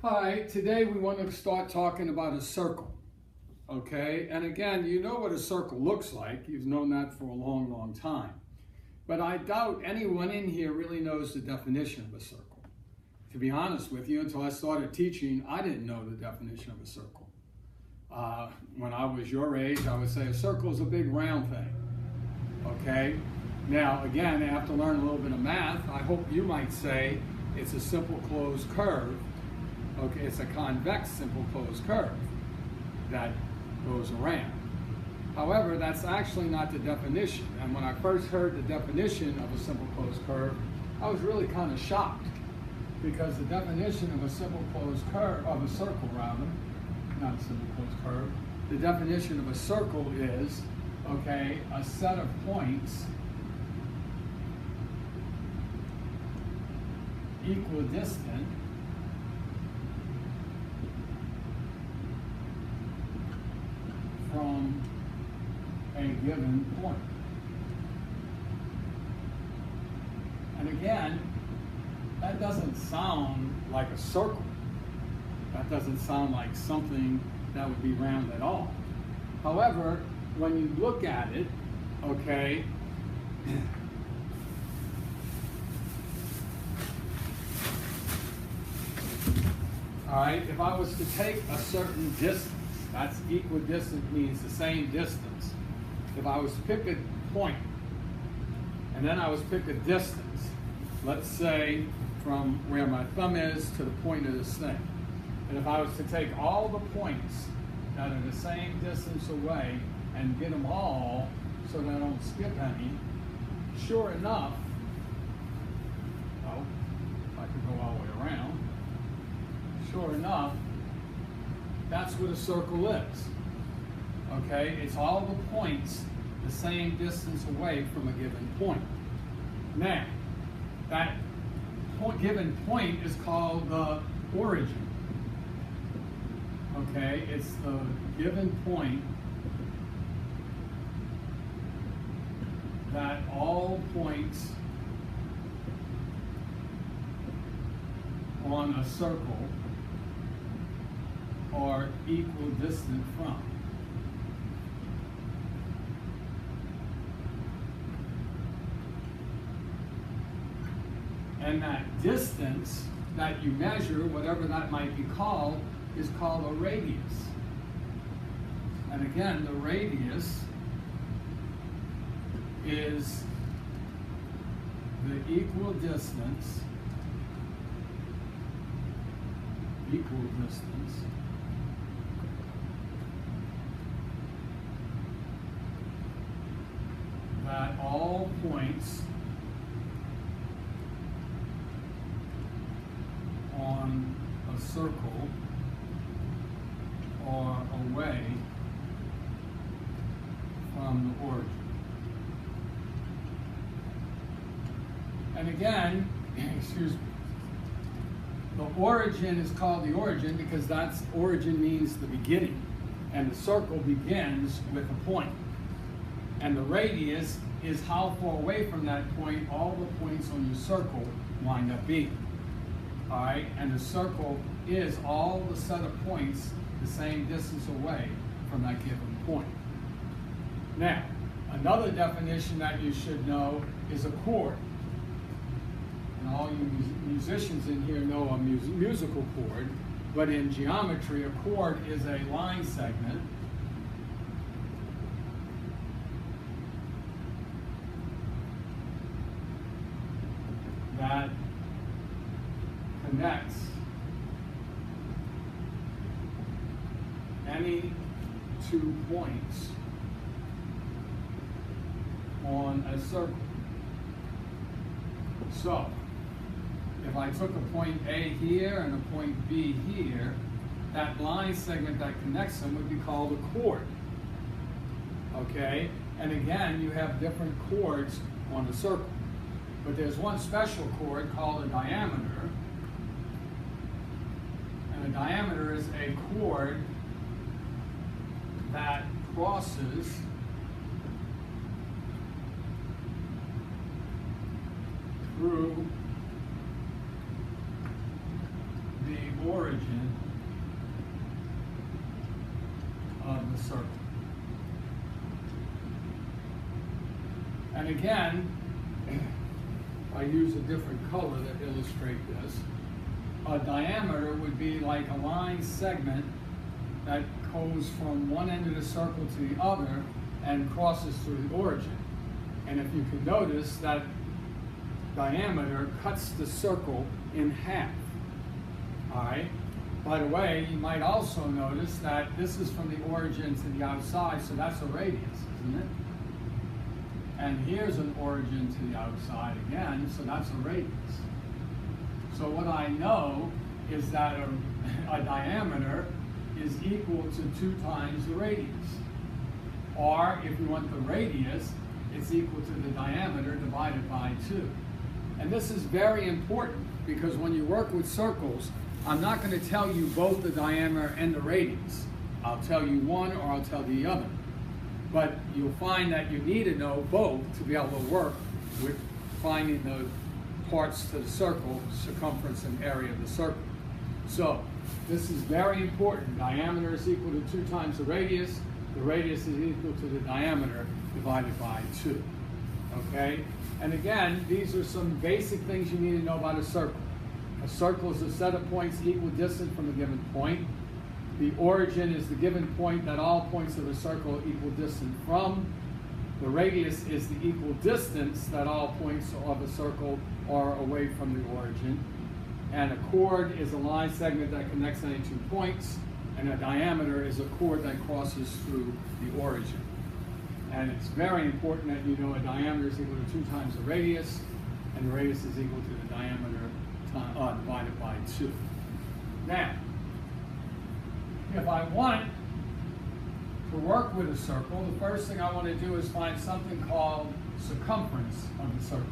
All right, today we want to start talking about a circle, okay? And again, you know what a circle looks like. You've known that for a long, long time. But I doubt anyone in here really knows the definition of a circle. To be honest with you, until I started teaching, I didn't know the definition of a circle. When I was your age, I would say a circle is a big round thing, okay? Now, again, I have to learn a little bit of math. I hope you might say it's a simple closed curve. Okay, it's a convex simple closed curve that goes around. However, that's actually not the definition. And when I first heard the definition of a simple closed curve, I was really kind of shocked, because the definition of a simple closed curve, of a circle rather, not a simple closed curve, the definition of a circle is, okay, a set of points equidistant from a given point. And again, that doesn't sound like a circle. That doesn't sound like something that would be round at all. However, when you look at it, okay, all right, if I was to take a certain distance, that's equidistant, means the same distance. If I was to pick a point, and then I was to pick a distance, let's say from where my thumb is to the point of this thing. And if I was to take all the points that are the same distance away and get them all so that I don't skip any, sure enough, oh, if I could go all the way around, sure enough, that's what a circle is. Okay, it's all the points the same distance away from a given point. Now, that given point is called the origin. Okay, it's the given point that all points on a circle are equidistant from. And that distance that you measure, whatever that might be called, is called a radius. And again, the radius is the equidistance that all points on a circle are away from the origin. And again, excuse me, the origin is called the origin because that's origin means the beginning, and the circle begins with a point. And the radius is how far away from that point all the points on your circle wind up being. All right, and the circle is all the set of points the same distance away from that given point. Now, another definition that you should know is a chord. And all you musicians in here know a musical chord, but in geometry, a chord is a line segment that connects any two points on a circle. So, if I took a point A here and a point B here, that line segment that connects them would be called a chord. Okay? And again, you have different chords on a circle. But there's one special chord called a diameter. And a diameter is a chord that crosses through the origin of the circle. And again, I use a different color to illustrate this. A diameter would be like a line segment that goes from one end of the circle to the other and crosses through the origin. And if you can notice, that diameter cuts the circle in half. All right? By the way, you might also notice that this is from the origin to the outside, so that's a radius, isn't it? And here's an origin to the outside again, so that's a radius. So what I know is that a diameter is equal to 2 times the radius. Or if we want the radius, it's equal to the diameter divided by 2. And this is very important because when you work with circles, I'm not going to tell you both the diameter and the radius. I'll tell you one or I'll tell the other. But you'll find that you need to know both to be able to work with finding the parts to the circle, circumference and area of the circle. So this is very important. Diameter is equal to 2 times the radius. The radius is equal to the diameter divided by 2. Okay? And again, these are some basic things you need to know about a circle. A circle is a set of points equal distant from a given point. The origin is the given point that all points of a circle are equal distant from. The radius is the equal distance that all points of a circle are away from the origin. And a chord is a line segment that connects any 2 points. And a diameter is a chord that crosses through the origin. And it's very important that you know a diameter is equal to 2 times the radius, and the radius is equal to the diameter divided by 2. Now, if I want to work with a circle, the first thing I want to do is find something called circumference of the circle.